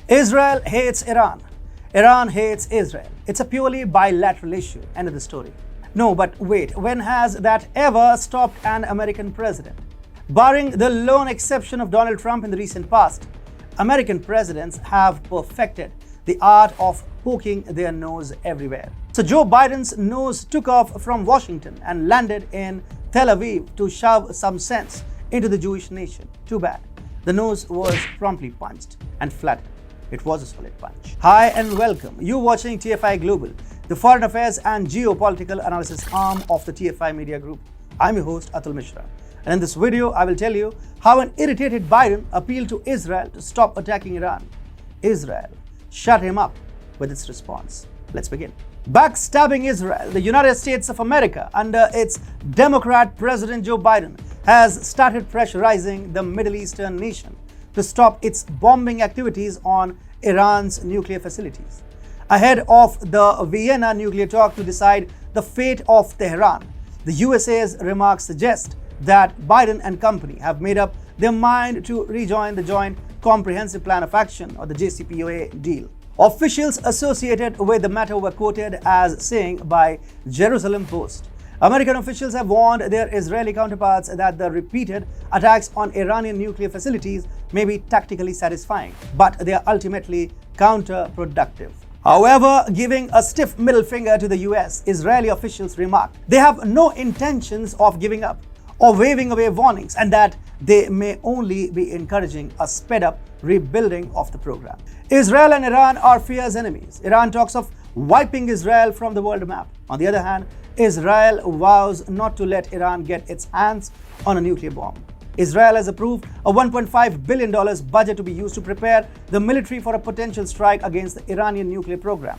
Israel hates Iran. Iran hates Israel. It's a purely bilateral issue. End of the story. No, but wait, when has that ever stopped an American president? Barring the lone exception of Donald Trump in the recent past, American presidents have perfected the art of poking their nose everywhere. So Joe Biden's nose took off from Washington and landed in Tel Aviv to shove some sense into the Jewish nation. Too bad. The nose was promptly punched and flattened. It was a solid punch. Hi and welcome. You're watching TFI Global, the foreign affairs and geopolitical analysis arm of the TFI Media Group. I'm your host Atul Mishra. And in this video, I will tell you how an irritated Biden appealed to Israel to stop attacking Iran. Israel shut him up with its response. Let's begin. Backstabbing Israel, the United States of America, under its Democrat President Joe Biden, has started pressurizing the Middle Eastern nation to stop its bombing activities on Iran's nuclear facilities. Ahead of the Vienna nuclear talk to decide the fate of Tehran, the USA's remarks suggest that Biden and company have made up their mind to rejoin the Joint Comprehensive Plan of Action, or the JCPOA deal. Officials associated with the matter were quoted as saying by Jerusalem Post, American officials have warned their Israeli counterparts that the repeated attacks on Iranian nuclear facilities may be tactically satisfying, but they are ultimately counterproductive. However, giving a stiff middle finger to the US, Israeli officials remarked they have no intentions of giving up or waving away warnings, and that they may only be encouraging a sped-up rebuilding of the program. Israel and Iran are fierce enemies. Iran talks of wiping Israel from the world map. On the other hand, Israel vows not to let Iran get its hands on a nuclear bomb. Israel has approved a $1.5 billion budget to be used to prepare the military for a potential strike against the Iranian nuclear program.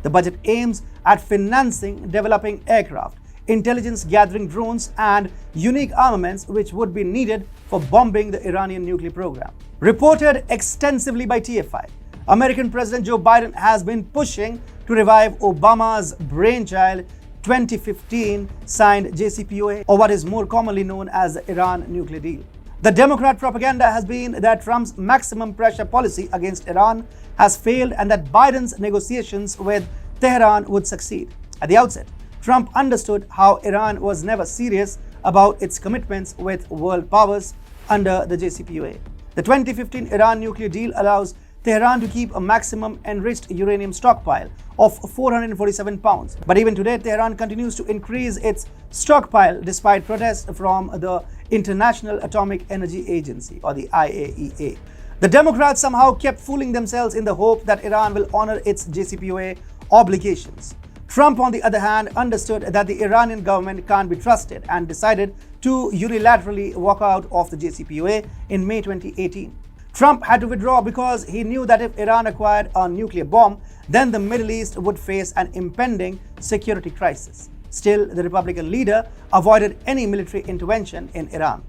The budget aims at financing developing aircraft, intelligence gathering drones, and unique armaments which would be needed for bombing the Iranian nuclear program. Reported extensively by TFI, American President Joe Biden has been pushing to revive Obama's brainchild 2015 signed JCPOA, or what is more commonly known as the Iran nuclear deal. The Democrat propaganda has been that Trump's maximum pressure policy against Iran has failed and that Biden's negotiations with Tehran would succeed. At the outset, Trump understood how Iran was never serious about its commitments with world powers under the JCPOA. The 2015 Iran nuclear deal allows Tehran to keep a maximum enriched uranium stockpile of 447 pounds. But even today, Tehran continues to increase its stockpile despite protests from the International Atomic Energy Agency, or the IAEA. The Democrats somehow kept fooling themselves in the hope that Iran will honor its JCPOA obligations. Trump, on the other hand, understood that the Iranian government can't be trusted and decided to unilaterally walk out of the JCPOA in May 2018. Trump had to withdraw because he knew that if Iran acquired a nuclear bomb, then the Middle East would face an impending security crisis. Still, the Republican leader avoided any military intervention in Iran.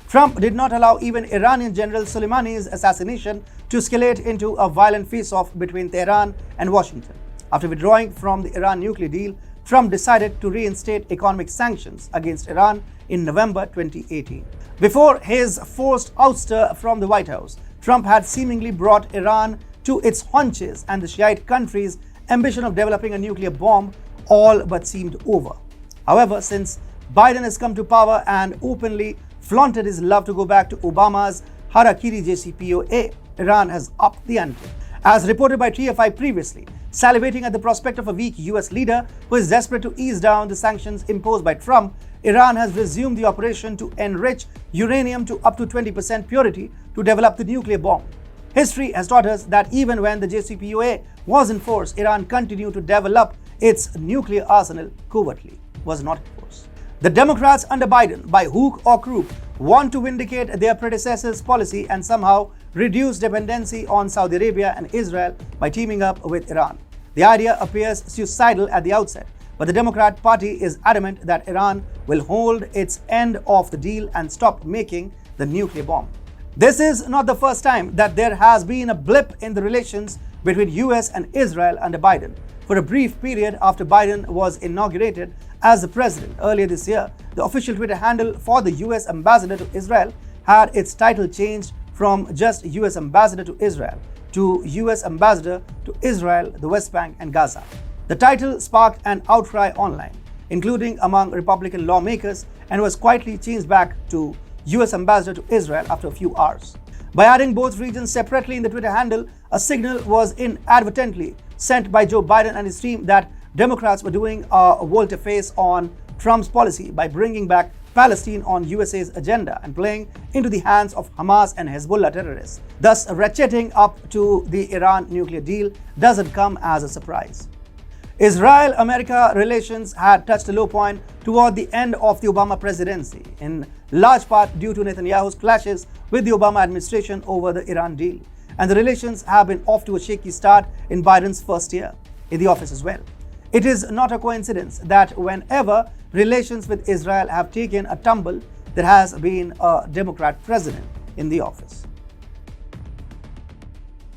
Trump did not allow even Iranian General Soleimani's assassination to escalate into a violent face-off between Tehran and Washington. After withdrawing from the Iran nuclear deal, Trump decided to reinstate economic sanctions against Iran in November 2018. Before his forced ouster from the White House, Trump had seemingly brought Iran to its haunches, and the Shiite country's ambition of developing a nuclear bomb all but seemed over. However, since Biden has come to power and openly flaunted his love to go back to Obama's Harakiri JCPOA, Iran has upped the ante. As reported by TFI previously, salivating at the prospect of a weak US leader who is desperate to ease down the sanctions imposed by Trump, Iran has resumed the operation to enrich uranium to up to 20% purity to develop the nuclear bomb. History has taught us that even when the JCPOA was in force, Iran continued to develop its nuclear arsenal covertly, was not in force. The Democrats under Biden, by hook or crook, want to vindicate their predecessors' policy and somehow reduce dependency on Saudi Arabia and Israel by teaming up with Iran. The idea appears suicidal at the outset, but the Democrat Party is adamant that Iran will hold its end of the deal and stop making the nuclear bomb. This is not the first time that there has been a blip in the relations between US and Israel under Biden. For a brief period after Biden was inaugurated as the president earlier this year, the official Twitter handle for the US ambassador to Israel had its title changed from just US ambassador to Israel to US ambassador to Israel, the West Bank, and Gaza. The title sparked an outcry online, including among Republican lawmakers, and was quietly changed back to US ambassador to Israel after a few hours. By adding both regions separately in the Twitter handle, a signal was inadvertently sent by Joe Biden and his team that Democrats were doing a volte-face on Trump's policy by bringing back Palestine on USA's agenda and playing into the hands of Hamas and Hezbollah terrorists. Thus, ratcheting up to the Iran nuclear deal doesn't come as a surprise. Israel-America relations had touched a low point toward the end of the Obama presidency, in large part due to Netanyahu's clashes with the Obama administration over the Iran deal. And the relations have been off to a shaky start in Biden's first year in the office as well. It is not a coincidence that whenever relations with Israel have taken a tumble, there has been a Democrat president in the office.